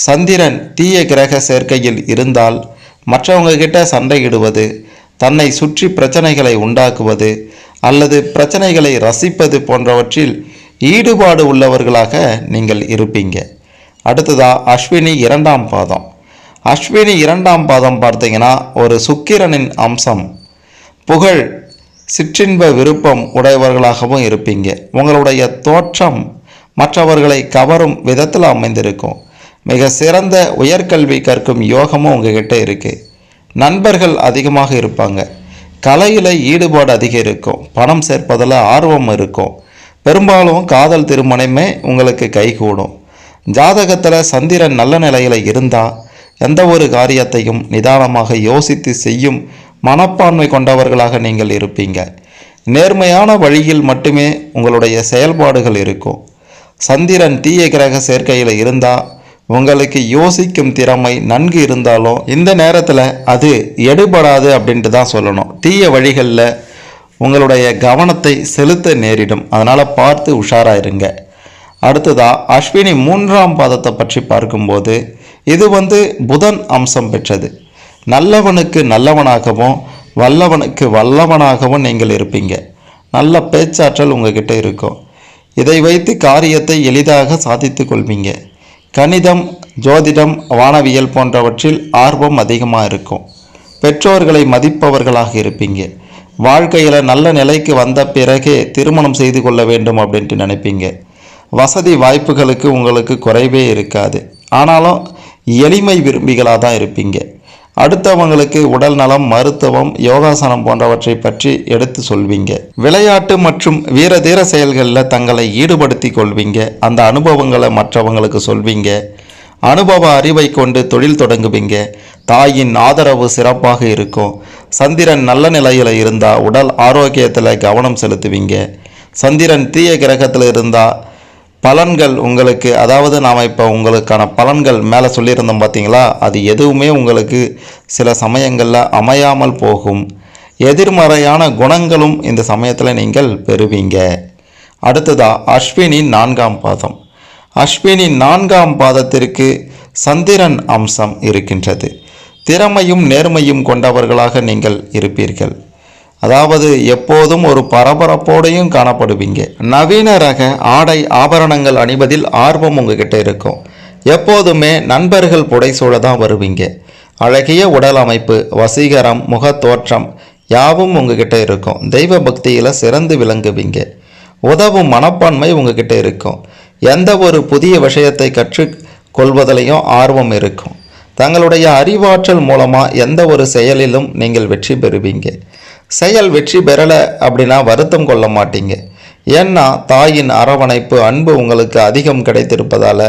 சந்திரன் தீய கிரக சேர்க்கையில் இருந்தால் மற்றவங்க கிட்ட சண்டையிடுவது, தன்னை சுற்றி பிரச்சனைகளை உண்டாக்குவது அல்லது பிரச்சனைகளை ரசிப்பது போன்றவற்றில் ஈடுபாடு உள்ளவர்களாக நீங்கள் இருப்பீங்க. அடுத்ததாக அஸ்வினி இரண்டாம் பாதம். அஸ்வினி இரண்டாம் பாதம் பார்த்தீங்கன்னா ஒரு சுக்கிரனின் அம்சம். புகழ், சிற்றின்ப விருப்பம் உடையவர்களாகவும் இருப்பீங்க. உங்களுடைய தோற்றம் மற்றவர்களை கவரும் விதத்தில் அமைந்திருக்கும். மிக சிறந்த உயர்கல்வி கற்கும் யோகமும் உங்ககிட்ட இருக்குது. நண்பர்கள் அதிகமாக இருப்பாங்க. கலையில் ஈடுபாடு அதிகம் இருக்கும். பணம் சேர்ப்பதில் ஆர்வம் இருக்கும். பெரும்பாலும் காதல் திருமணமே உங்களுக்கு கைகூடும். ஜாதகத்தில் சந்திரன் நல்ல நிலையில் இருந்தால் எந்த ஒரு காரியத்தையும் நிதானமாக யோசித்து செய்யும் மனப்பான்மை கொண்டவர்களாக நீங்கள் இருப்பீங்க. நேர்மையான வழியில் மட்டுமே உங்களுடைய செயல்பாடுகள் இருக்கும். சந்திரன் தீய கிரக சேர்க்கையில் இருந்தால் உங்களுக்கு யோசிக்கும் திறமை நன்கு இருந்தாலும் இந்த நேரத்தில் அது எடுபடாது அப்படின்ட்டு தான் சொல்லணும். தீய வழிகளில் உங்களுடைய கவனத்தை செலுத்த நேரிடும். அதனால் பார்த்து உஷாராயிருங்க. அடுத்ததாக அஸ்வினி மூன்றாம் பாதத்தை பற்றி பார்க்கும்போது இது புதன் அம்சம் பெற்றது. நல்லவனுக்கு நல்லவனாகவும் வல்லவனுக்கு வல்லவனாகவும் நீங்கள் இருப்பீங்க. நல்ல பேச்சாற்றல் உங்ககிட்ட இருக்கும். இதை வைத்து காரியத்தை எளிதாக சாதித்து கொள்வீங்க. கணிதம், ஜோதிடம், வானவியல் போன்றவற்றில் ஆர்வம் அதிகமாக இருக்கும். பெற்றோர்களை மதிப்பவர்களாக இருப்பீங்க. வாழ்க்கையில் நல்ல நிலைக்கு வந்த பிறகே திருமணம் செய்து கொள்ள வேண்டும் அப்படின்ட்டு நினைப்பீங்க. வசதி வாய்ப்புகளுக்கு உங்களுக்கு குறைவே இருக்காது. ஆனாலும் எளிமை விரும்பிகளாக தான் இருப்பீங்க. அடுத்தவங்களுக்கு உடல் நலம், மருத்துவம், யோகாசனம் போன்றவற்றை பற்றி எடுத்து சொல்வீங்க. விளையாட்டு மற்றும் வீரதீர செயல்களில் தங்களை ஈடுபடுத்தி கொள்வீங்க. அந்த அனுபவங்களை மற்றவங்களுக்கு சொல்வீங்க. அனுபவ அறிவை கொண்டு தொழில் தொடங்குவீங்க. தாயின் ஆதரவு சிறப்பாக இருக்கும். சந்திரன் நல்ல நிலையில் இருந்தால் உடல் ஆரோக்கியத்தில் கவனம் செலுத்துவீங்க. சந்திரன் தீய கிரகத்தில் இருந்தால் பலன்கள் உங்களுக்கு, அதாவது நாம் இப்போ உங்களுக்கான பலன்கள் மேலே சொல்லியிருந்தோம் பார்த்தீங்களா, அது எதுவுமே உங்களுக்கு சில சமயங்களில் அமையாமல் போகும். எதிர்மறையான குணங்களும் இந்த சமயத்தில் நீங்கள் பெறுவீங்க. அடுத்ததாக அஸ்வினி நான்காம் பாதம். அஸ்வினி நான்காம் பாதத்திற்கு சந்திரன் அம்சம் இருக்கின்றது. திறமையும் நேர்மையும் கொண்டவர்களாக நீங்கள் இருப்பீர்கள். அதாவது எப்போதும் ஒரு பரபரப்போடையும் காணப்படுவீங்க. நவீன ரக ஆடை ஆபரணங்கள் அணிவதில் ஆர்வம் உங்ககிட்ட இருக்கும். எப்போதுமே நண்பர்கள் புடைசூழ தான் வருவீங்க. அழகிய உடல் அமைப்பு, வசீகரம், முகத்தோற்றம் யாவும் உங்ககிட்ட இருக்கும். தெய்வ பக்தியில் சிறந்து விளங்குவீங்க. உதவும் மனப்பான்மை உங்ககிட்ட இருக்கும். எந்த ஒரு புதிய விஷயத்தை கற்றுக்கொள்வதிலையும் ஆர்வம் இருக்கும். தங்களுடைய அறிவாற்றல் மூலமாக எந்த ஒரு செயலிலும் நீங்கள் வெற்றி பெறுவீங்க. செயல் வெற்றி பெறலை அப்படின்னா வருத்தம் கொள்ள மாட்டீங்க. ஏன்னா தாயின் அரவணைப்பு, அன்பு உங்களுக்கு அதிகம் கிடைத்திருப்பதால்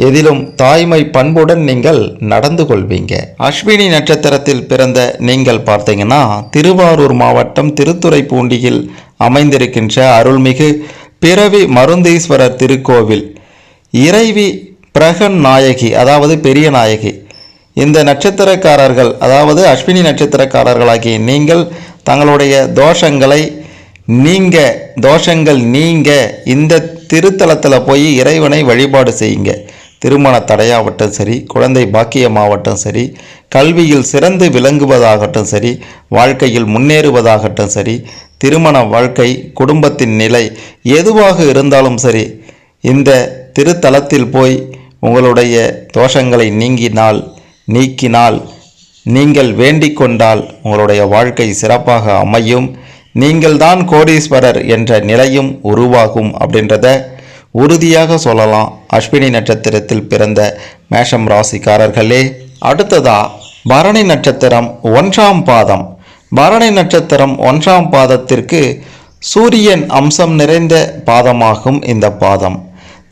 எதிலும் தாய்மை பண்புடன் நீங்கள் நடந்து கொள்வீங்க. அஸ்வினி நட்சத்திரத்தில் பிறந்த நீங்கள் பார்த்தீங்கன்னா திருவாரூர் மாவட்டம் திருத்துறைப்பூண்டியில் அமைந்திருக்கின்ற அருள்மிகு பிறவி மருந்தீஸ்வரர் திருக்கோவில் இறைவி பிரகன் நாயகி, அதாவது பெரிய நாயகி, இந்த நட்சத்திரக்காரர்கள், அதாவது அஸ்வினி நட்சத்திரக்காரர்களாகி நீங்கள் தங்களுடைய தோஷங்கள் நீங்க இந்த திருத்தலத்தில் போய் இறைவனை வழிபாடு செய்யுங்க. திருமண தடையாகட்டும் சரி, குழந்தை பாக்கியமாகட்டும் சரி, கல்வியில் சிறந்து விளங்குவதாகட்டும் சரி, வாழ்க்கையில் முன்னேறுவதாகட்டும் சரி, திருமண வாழ்க்கை, குடும்பத்தின் நிலை எதுவாக இருந்தாலும் சரி, இந்த திருத்தலத்தில் போய் உங்களுடைய தோஷங்களை நீக்கினால் நீங்கள் வேண்டிக் கொண்டால் உங்களுடைய வாழ்க்கை சிறப்பாக அமையும். நீங்கள்தான் கோடீஸ்வரர் என்ற நிலையும் உருவாகும் அப்படின்றத உறுதியாக சொல்லலாம். அஸ்வினி நட்சத்திரத்தில் பிறந்த மேஷம் ராசிக்காரர்களே, அடுத்ததா பரணி நட்சத்திரம் 1ஆம் பாதம். பரணி நட்சத்திரம் 1ஆம் பாதத்திற்கு சூரியன் அம்சம் நிறைந்த பாதமாகும். இந்த பாதம்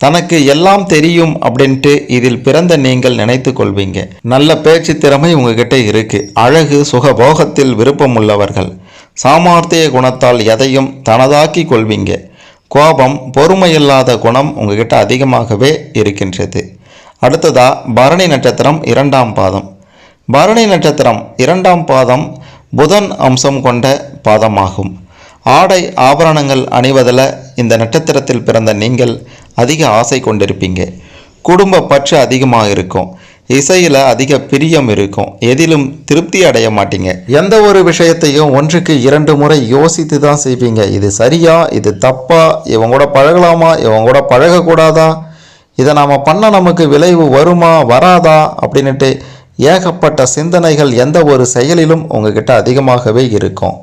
தனக்கு எல்லாம் தெரியும் அப்படின்ட்டு இதில் பிறந்த நீங்கள் நினைத்து கொள்வீங்க. நல்ல பேச்சு திறமை உங்ககிட்ட இருக்கு. அழகு சுகபோகத்தில் விருப்பம் உள்ளவர்கள். சாமர்த்திய குணத்தால் எதையும் தனதாக்கி கொள்வீங்க. கோபம், பொறுமையில்லாத குணம் உங்ககிட்ட அதிகமாகவே இருக்கின்றது. அடுத்ததா பரணி நட்சத்திரம் 2ஆம் பாதம். பரணி நட்சத்திரம் 2ஆம் பாதம் புதன் அம்சம் கொண்ட பாதமாகும். ஆடை ஆபரணங்கள் அணிவதில் இந்த நட்சத்திரத்தில் பிறந்த நீங்கள் அதிக ஆசை கொண்டிருப்பீங்க. குடும்ப பற்று அதிகமாக இருக்கும். இசையில் அதிக பிரியம் இருக்கும். எதிலும் திருப்தி அடைய மாட்டீங்க. எந்த ஒரு விஷயத்தையும் 1க்கு 2 முறை யோசித்து தான் செய்வீங்க. இது சரியா, இது தப்பா, இவங்க கூட பழகலாமா, இவங்க கூட பழகக்கூடாதா, இதை நாம் பண்ண நமக்கு விளைவு வருமா வராதா அப்படின்ட்டு ஏகப்பட்ட சிந்தனைகள் எந்த ஒரு செயலிலும் உங்ககிட்ட அதிகமாகவே இருக்கும்.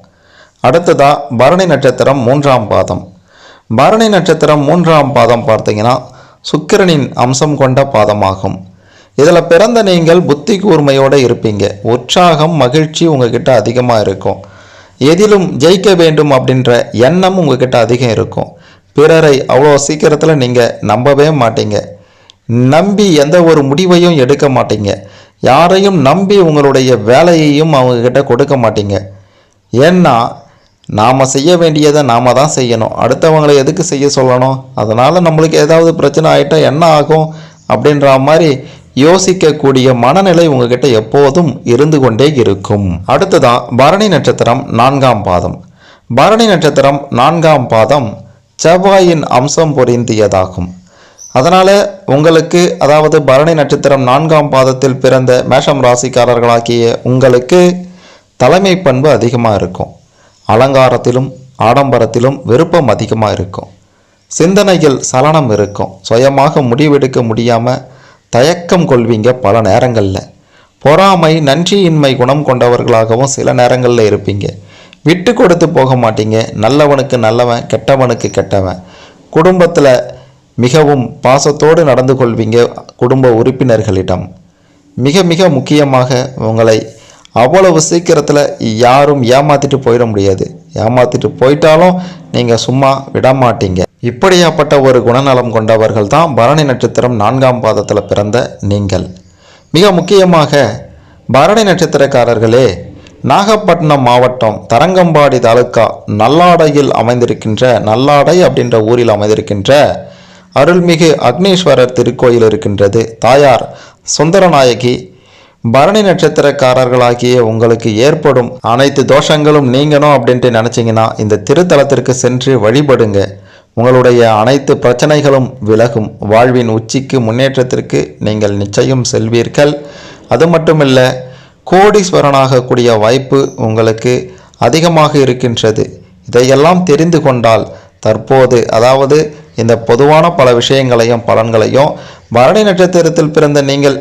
அடுத்ததா பரணி நட்சத்திரம் 3ஆம் பாதம். பரணி நட்சத்திரம் 3ஆம் பாதம் பார்த்தீங்கன்னா சுக்கிரனின் அம்சம் கொண்ட பாதமாகும். இதில் பிறந்த நீங்கள் புத்தி கூர்மையோடு இருப்பீங்க. உற்சாகம், மகிழ்ச்சி உங்ககிட்ட அதிகமாக இருக்கும். எதிலும் ஜெயிக்க வேண்டும் அப்படின்ற எண்ணம் உங்ககிட்ட அதிகம் இருக்கும். பிறரை அவ்வளோ சீக்கிரத்தில் நீங்கள் நம்பவே மாட்டீங்க. நம்பி எந்த ஒரு முடிவையும் எடுக்க மாட்டீங்க. யாரையும் நம்பி உங்களுடைய வேலையையும் அவங்கக்கிட்ட கொடுக்க மாட்டீங்க. ஏன்னா நாம் செய்ய வேண்டியதை நாம் தான் செய்யணும். அடுத்தவங்களை எதுக்கு செய்ய சொல்லணும்? அதனால் நம்மளுக்கு ஏதாவது பிரச்சனை ஆகிட்டால் என்ன ஆகும் அப்படின்ற மாதிரி யோசிக்கக்கூடிய மனநிலை உங்ககிட்ட எப்போதும் இருந்து கொண்டே இருக்கும். அடுத்ததான் பரணி நட்சத்திரம் 4ஆம் பாதம். பரணி நட்சத்திரம் 4ஆம் பாதம் செவ்வாயின் அம்சம் பொருந்தியதாகும். அதனால் உங்களுக்கு, அதாவது பரணி நட்சத்திரம் 4ஆம் பாதத்தில் பிறந்த மேஷம் ராசிக்காரர்களாகிய உங்களுக்கு தலைமை பண்பு அதிகமாக இருக்கும். அலங்காரத்திலும் ஆடம்பரத்திலும் விருப்பம் அதிகமாக இருக்கும். சிந்தனையில் சலனம் இருக்கும். சுயமாக முடிவெடுக்க முடியாமல் தயக்கம் கொள்வீங்க. பல நேரங்களில் பொறாமை, நன்றியின்மை குணம் கொண்டவர்களாகவும் சில நேரங்களில் இருப்பீங்க. விட்டு கொடுத்து போக மாட்டீங்க. நல்லவனுக்கு நல்லவன், கெட்டவனுக்கு கெட்டவன். குடும்பத்தில் மிகவும் பாசத்தோடு நடந்து கொள்வீங்க. குடும்ப உறுப்பினர்களிடம் மிக மிக முக்கியமாக உங்களை அவ்வளவு சீக்கிரத்தில் யாரும் ஏமாற்றிட்டு போயிட முடியாது. ஏமாற்றிட்டு போயிட்டாலும் நீங்கள் சும்மா விட மாட்டீங்க. இப்படியாப்பட்ட ஒரு குணநலம் கொண்டவர்கள் தான் பரணி நட்சத்திரம் 4ஆம் பாதத்தில் பிறந்த நீங்கள். மிக முக்கியமாக பரணி நட்சத்திரக்காரர்களே, நாகப்பட்டினம் மாவட்டம் தரங்கம்பாடி தாலுக்கா நல்லாடையில் அமைந்திருக்கின்ற, நல்லாடை அப்படின்ற ஊரில் அமைந்திருக்கின்ற அருள்மிகு அக்னீஸ்வரர் திருக்கோயில் இருக்கின்றது. தாயார் சுந்தரநாயகி பரணி நட்சத்திரக்காரர்களாகிய உங்களுக்கு ஏற்படும் அனைத்து தோஷங்களும் நீங்கணும் அப்படின்ட்டு நினச்சிங்கன்னா இந்த திருத்தலத்திற்கு சென்று வழிபடுங்க. உங்களுடைய அனைத்து பிரச்சனைகளும் விலகும். வாழ்வின் உச்சிக்கு, முன்னேற்றத்திற்கு நீங்கள் நிச்சயம் செல்வீர்கள். அது மட்டுமில்லை, கோடீஸ்வரனாகக்கூடிய வாய்ப்பு உங்களுக்கு அதிகமாக இருக்கின்றது. இதையெல்லாம் தெரிந்து கொண்டால் தற்போது, அதாவது இந்த பொதுவான பல விஷயங்களையும் பலன்களையும் பரணி நட்சத்திரத்தில் பிறந்த நீங்கள்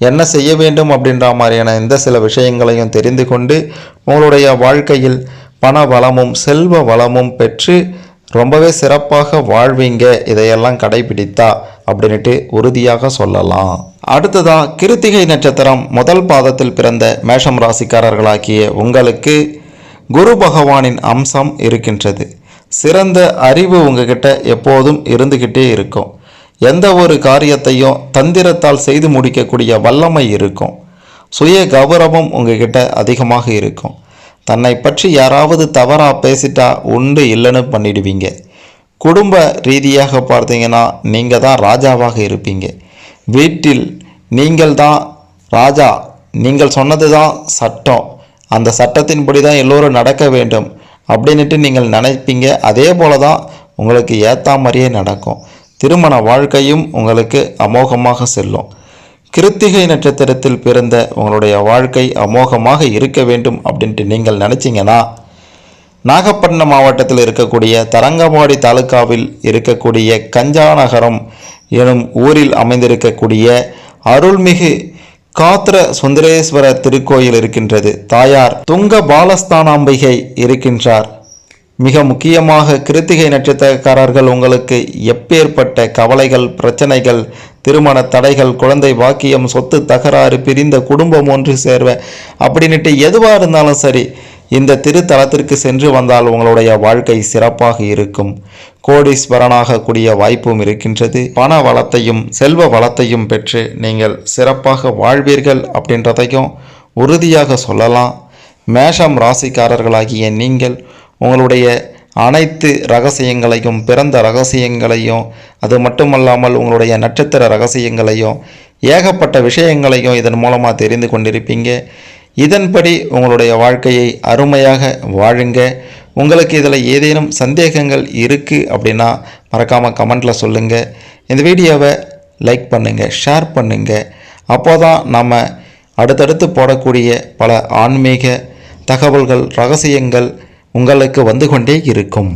என்ன செய்ய வேண்டும் அப்படின்ற மாதிரியான இந்த சில விஷயங்களையும் தெரிந்து கொண்டு உங்களுடைய வாழ்க்கையில் பண வளமும் செல்வ வளமும் பெற்று ரொம்பவே சிறப்பாக வாழ்வீங்க இதையெல்லாம் கடைபிடித்தா அப்படின்ட்டு உறுதியாக சொல்லலாம். அடுத்ததா கிருத்திகை நட்சத்திரம் முதல் பாதத்தில் பிறந்த மேஷம் ராசிக்காரர்களாகிய உங்களுக்கு குரு பகவானின் அம்சம் இருக்கின்றது. சிறந்த அறிவு உங்ககிட்ட எப்போதும் இருந்துக்கிட்டே இருக்கும். எந்த ஒரு காரியத்தையும் தந்திரத்தால் செய்து முடிக்கக்கூடிய வல்லமை இருக்கும். சுய கௌரவம் உங்ககிட்ட அதிகமாக இருக்கும். தன்னை பற்றி யாராவது தவறாக பேசிட்டா உண்டு இல்லைன்னு பண்ணிடுவீங்க. குடும்ப ரீதியாக பார்த்தீங்கன்னா நீங்கள் தான் ராஜாவாக இருப்பீங்க. வீட்டில் நீங்கள் தான் ராஜா, நீங்கள் சொன்னது தான் சட்டம், அந்த சட்டத்தின்படி தான் எல்லோரும் நடக்க வேண்டும் அப்படின்ட்டு நீங்கள் நினைப்பீங்க. அதே போல தான் உங்களுக்கு ஏற்ற மாதிரியே நடக்கும். திருமண வாழ்க்கையும் உங்களுக்கு அமோகமாக செல்லும். கிருத்திகை நட்சத்திரத்தில் பிறந்த உங்களுடைய வாழ்க்கை அமோகமாக இருக்க வேண்டும் அப்படின்ட்டு நீங்கள் நினச்சிங்கன்னா நாகப்பட்டினம் மாவட்டத்தில் இருக்கக்கூடிய தரங்கம்பாடி தாலுக்காவில் இருக்கக்கூடிய கஞ்சாநகரம் எனும் ஊரில் அமைந்திருக்கக்கூடிய அருள்மிகு காத்திர சுந்தரேஸ்வரர் திருக்கோயில் இருக்கின்றது. தாயார் துங்க பாலஸ்தானாம்பிகை இருக்கின்றார். மிக முக்கியமாக கிருத்திகை நட்சத்திரக்காரர்கள் உங்களுக்கு எப்பேற்பட்ட கவலைகள், பிரச்சனைகள், திருமண தடைகள், குழந்தை பாக்கியம், சொத்து தகராறு, பிரிந்த குடும்பம் ஒன்று சேர்வை அப்படின்ட்டு எதுவாக இருந்தாலும் சரி இந்த திருத்தலத்திற்கு சென்று வந்தால் உங்களுடைய வாழ்க்கை சிறப்பாக இருக்கும். கோடீஸ்வரனாக கூடிய வாய்ப்பும் இருக்கின்றது. பண வளத்தையும் செல்வ வளத்தையும் பெற்று நீங்கள் சிறப்பாக வாழ்வீர்கள் அப்படின்றதையும் உறுதியாக சொல்லலாம். மேஷம் ராசிக்காரர்களாகிய நீங்கள் உங்களுடைய அனைத்து ரகசியங்களையும், பிறந்த ரகசியங்களையும், அது மட்டுமல்லாமல் உங்களுடைய நட்சத்திர ரகசியங்களையும், ஏகப்பட்ட விஷயங்களையும் இதன் மூலமாக தெரிந்து கொண்டிருப்பீங்க. இதன்படி உங்களுடைய வாழ்க்கையை அருமையாக வாழுங்க. உங்களுக்கு இதில் ஏதேனும் சந்தேகங்கள் இருக்குது அப்படின்னா மறக்காமல் கமெண்ட்டில் சொல்லுங்கள். இந்த வீடியோவை லைக் பண்ணுங்கள், ஷேர் பண்ணுங்கள். அப்போ தான் நம்ம அடுத்தடுத்து போடக்கூடிய பல ஆன்மீக தகவல்கள், ரகசியங்கள் உங்களுக்கு வந்து கொண்டே இருக்கும்.